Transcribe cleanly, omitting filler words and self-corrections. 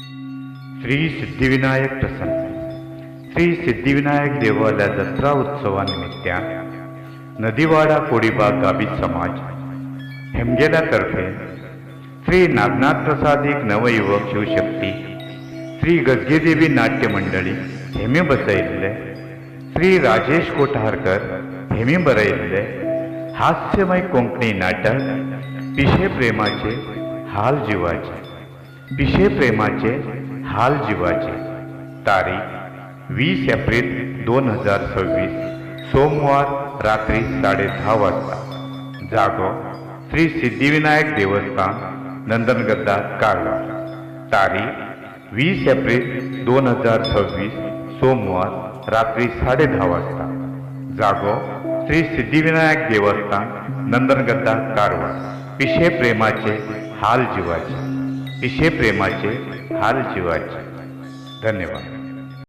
श्री सिद्धिविनायक प्रसन्न. श्री सिद्धिविनायक देवालय जत्रा उत्सवानिमित्तान नदीवाडा कोडीबाग गावी समाज हेमगेल्यातर्फे श्री नागनाथ प्रसादिक नवयुवक शिवशक्ती श्री गजगेदेवी नाट्य मंडळी हेमी बसयल्ले श्री राजेश कोठारकर हेमी बरयल्ले हास्यमय कोंकणी नाटक पिशे प्रेमाचे हाल जीवाचे. पिशे प्रेमाचे हाल जीवाचे. तारीख 20 एप्रिल 2026 सोमवार रात्री 10:30 वाजता. जागो श्री सिद्धिविनायक देवस्थान नंदनगद्दा कारवार. तारीख 20 एप्रिल 2026 सोमवार रात्री 10:30 वाजता. जागो श्री सिद्धिविनायक देवस्थान नंदनगद्दा कारवार. पिशे प्रेमाचे हाल जीवाचे. पिशे प्रेमाचे हाल जीवाचे. धन्यवाद.